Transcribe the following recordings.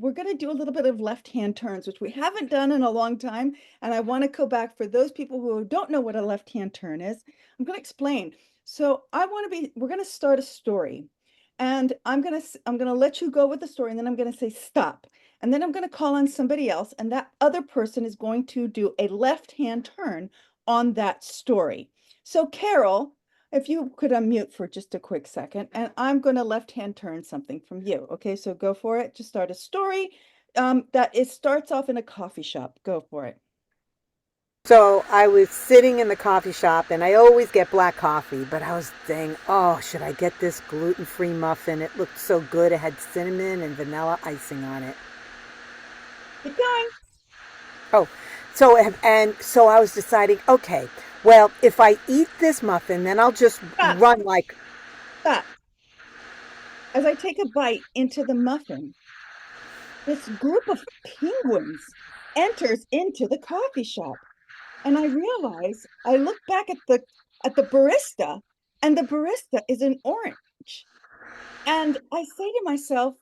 we're going to do a little bit of left-hand turns, which we haven't done in a long time. And I want to go back for those people who don't know what a left-hand turn is. I'm going to explain. So we're going to start a story, and I'm going to let you go with the story, and then I'm going to say stop. And then I'm going to call on somebody else, and that other person is going to do a left-hand turn on that story. So Carol, if you could unmute for just a quick second, and I'm going to left-hand turn something from you. Okay, so go for it. Just start a story that it starts off in a coffee shop. Go for it. So I was sitting in the coffee shop, and I always get black coffee, but I was saying, oh, should I get this gluten-free muffin? It looked so good. It had cinnamon and vanilla icing on it. Keep going. Oh, so I was deciding, okay, well, if I eat this muffin, then I'll just Stop, run like, stop. As I take a bite into the muffin, this group of penguins enters into the coffee shop. And I look back at the barista, and the barista is an orange. And I say to myself,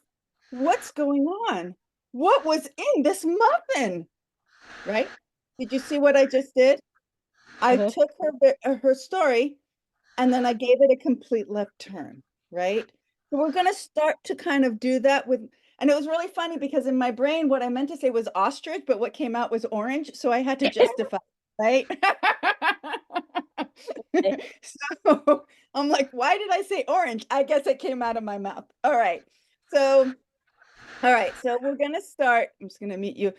what's going on? What was in this muffin? Right? Did you see what I just did? I Mhm. took her story, and then I gave it a complete left turn, right? So we're going to start to kind of do that with, and it was really funny because in my brain, what I meant to say was ostrich, but what came out was orange. So I had to justify, right? So I'm like, why did I say orange? I guess it came out of my mouth. All right. So, all right. So we're going to start. I'm just going to meet you.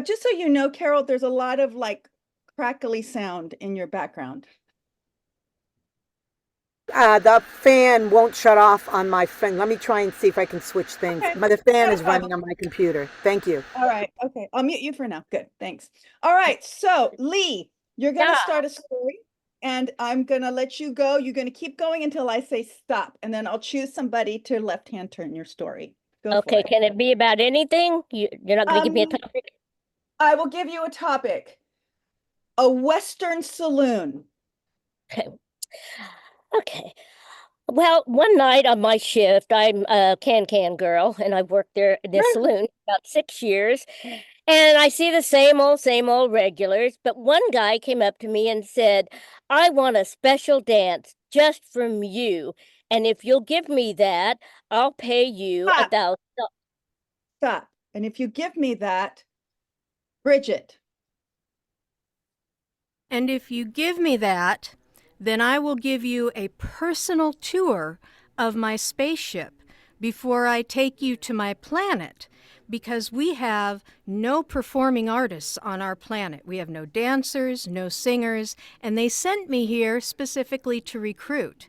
Just so you know, Carol, there's a lot of like crackly sound in your background. the fan won't shut off on my phone. Let me try and see if I can switch things. Okay. The fan Not a is running problem. on my computer. Thank you. All right. Okay. I'll mute you for now. Good. Thanks. All right. So, Lee, you're going to Yeah. start a story, and I'm going to let you go. You're going to keep going until I say stop, and then I'll choose somebody to left-hand turn your story. Go for Okay. it. Can it be about anything? You're not going to give me a Um, topic? I will give you a topic. A Western saloon. Okay. Okay. Well, one night on my shift, I'm a can girl, and I've worked there in this saloon about 6 years. And I see the same old regulars. But one guy came up to me and said, I want a special dance just from you. And if you'll give me that, I'll pay you Stop. $1,000. Stop. And if you give me that, Bridget. And if you give me that, then I will give you a personal tour of my spaceship before I take you to my planet, because we have no performing artists on our planet. We have no dancers, no singers, and they sent me here specifically to recruit.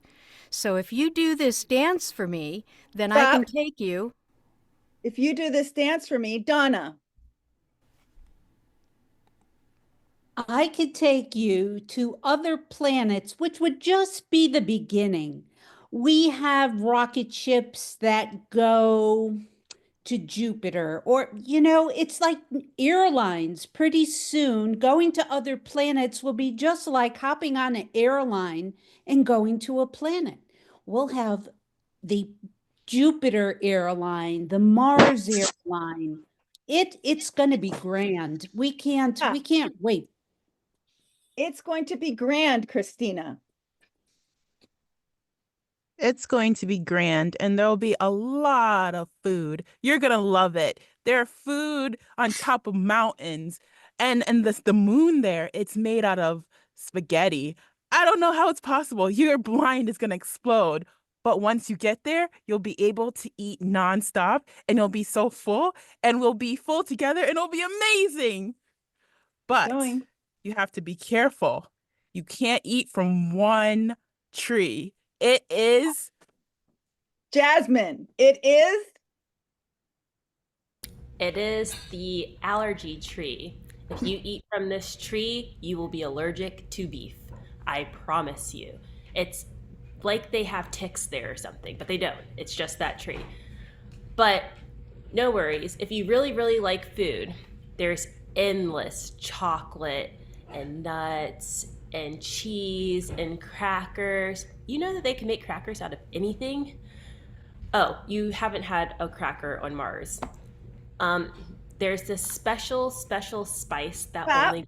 So if you do this dance for me, then I can Stop. take you. If you do this dance for me, Donna. I could take you to other planets, which would just be the beginning. We have rocket ships that go to Jupiter, or, it's like airlines. Pretty soon, going to other planets will be just like hopping on an airline and going to a planet. We'll have the Jupiter airline, the Mars airline. It's going to be grand. We Ah, can't wait. it's going to be grand, Christina. It's going to be grand and there'll be a lot of food. You're going to love it. There's food on top of mountains and the moon there, it's made out of spaghetti. I don't know how it's possible. Your blind is going to explode. But once you get there, you'll be able to eat nonstop and you'll be so full and we'll be full together and it'll be amazing. But Going. you have to be careful. You can't eat from one tree. It is Jasmine. It is. It is the allergy tree. If you eat from this tree, you will be allergic to beef. I promise you. It's like they have ticks there or something, but they don't. It's just that tree. But no worries. If you really, really like food, there's endless chocolate and nuts and cheese and crackers. You know that they can make crackers out of anything? Oh, you haven't had a cracker on Mars. Um, there's this special spice that Stop. only